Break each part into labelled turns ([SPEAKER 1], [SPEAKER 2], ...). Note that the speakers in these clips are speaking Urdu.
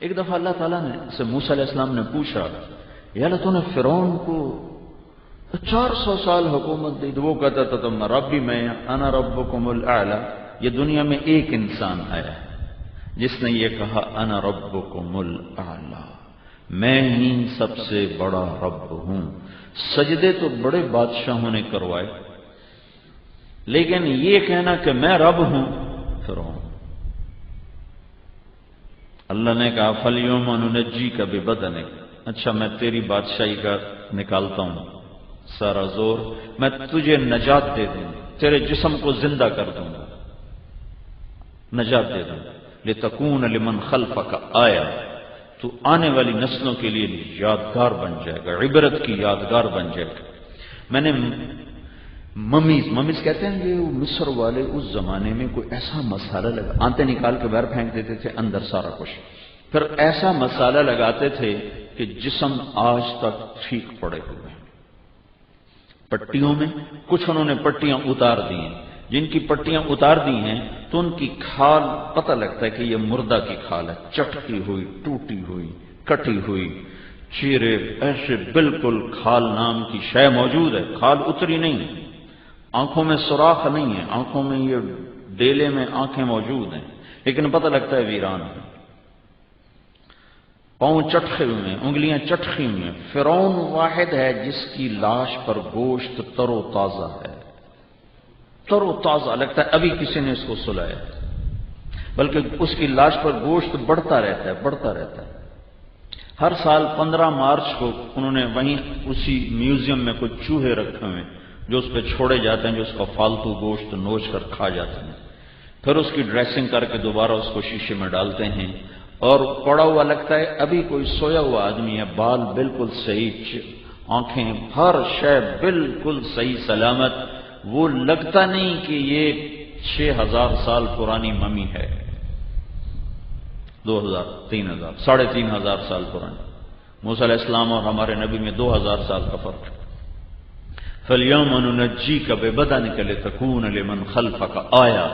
[SPEAKER 1] ایک دفعہ اللہ تعالیٰ نے سے موسیٰ علیہ السلام نے پوچھا، یا اللہ تو نے فرعون کو 400 سال حکومت دی، تو وہ کہتا تھا تم ربی میں انا ربکم الاعلی. یہ دنیا میں ایک انسان آیا ہے جس نے یہ کہا انا ربکم الاعلی، میں ہی سب سے بڑا رب ہوں. سجدے تو بڑے بادشاہوں نے کروائے، لیکن یہ کہنا کہ میں رب ہوں فرعون. اللہ نے کہا فَالْيَوْمَ نُنَجِّيكَ بِبَدَنِكَ، اچھا میں تیری بادشاہی کا نکالتا ہوں سارا زور، میں تجھے نجات دے دوں، تیرے جسم کو زندہ کر دوں گا، نجات دے دوں گا. لِتَكُونَ لِمَنْ خَلْفَكَ آیَةً، تو آنے والی نسلوں کے لیے یادگار بن جائے گا، عبرت کی یادگار بن جائے گا. میں نے ممیز کہتے ہیں کہ مصر والے اس زمانے میں کوئی ایسا مسالہ لگا، آنتے نکال کے باہر پھینک دیتے تھے، اندر سارا کچھ، پھر ایسا مسالہ لگاتے تھے کہ جسم آج تک ٹھیک پڑے ہوئے ہیں. پٹیوں میں کچھ انہوں نے پٹیاں اتار دی ہیں، جن کی پٹیاں اتار دی ہیں تو ان کی کھال پتہ لگتا ہے کہ یہ مردہ کی کھال ہے، چٹکی ہوئی، ٹوٹی ہوئی، کٹی ہوئی، چیرے ایسے بالکل کھال نام کی شے موجود ہے، کھال اتری نہیں ہے، آنکھوں میں سوراخ نہیں ہے، آنکھوں میں یہ ڈیلے میں آنکھیں موجود ہیں، لیکن پتہ لگتا ہے ویران ہے. پاؤں چٹکے ہوئے ہیں، انگلیاں چٹکی ہوئی ہیں. فرعون واحد ہے جس کی لاش پر گوشت تر و تازہ ہے، تر و تازہ لگتا ہے ابھی کسی نے اس کو سلایا، بلکہ اس کی لاش پر گوشت بڑھتا رہتا ہے، بڑھتا رہتا ہے. ہر سال 15 مارچ کو انہوں نے وہیں اسی میوزیم میں کچھ چوہے رکھے ہوئے ہیں جو اس پہ چھوڑے جاتے ہیں، جو اس کا فالتو گوشت نوچ کر کھا جاتے ہیں. پھر اس کی ڈریسنگ کر کے دوبارہ اس کو شیشے میں ڈالتے ہیں، اور پڑا ہوا لگتا ہے ابھی کوئی سویا ہوا آدمی ہے، بال بالکل صحیح، آنکھیں، ہر شے بالکل صحیح سلامت. وہ لگتا نہیں کہ یہ 6000 سال پرانی ممی ہے، 2000 3000 3500 سال پرانی. موسیٰ علیہ السلام اور ہمارے نبی میں 2000 سال کا فرق ہے. فَالْيَوْمَ نُنَجِّيكَ بِبَدَنِكَ لِتَكُونَ لِمَنْ خَلْفَكَ آیَةً،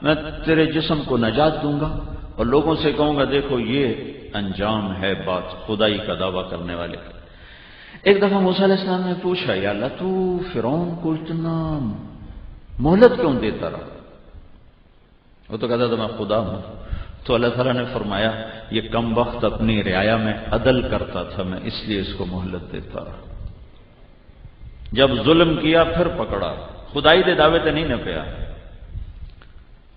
[SPEAKER 1] میں تیرے جسم کو نجات دوں گا اور لوگوں سے کہوں گا دیکھو یہ انجام ہے بات خدائی کا دعویٰ کرنے والے کا. ایک دفعہ موسیٰ علیہ السلام نے پوچھا، یا اللہ تو فرعون کو اتنا مہلت کیوں دیتا رہا؟ وہ تو کہتا تھا میں خدا ہوں. تو اللہ تعالیٰ نے فرمایا یہ کم وقت اپنی رعایا میں عدل کرتا تھا، میں اس لیے اس کو مہلت دیتا رہا. جب ظلم کیا پھر پکڑا، خدائی دے دعوے تے نہیں نہ پیا.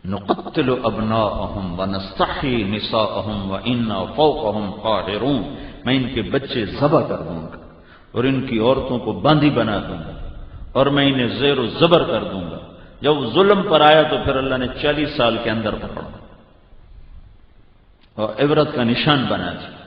[SPEAKER 1] نقتل ابناءہم ونستحیی نساءہم وإنا فوقہم قاہرون، میں ان کے بچے ذبح کر دوں گا اور ان کی عورتوں کو باندھی بنا دوں گا اور میں انہیں زیر و زبر کر دوں گا. جب ظلم پر آیا تو پھر اللہ نے 40 سال کے اندر پکڑا اور عبرت کا نشان بنا دیا.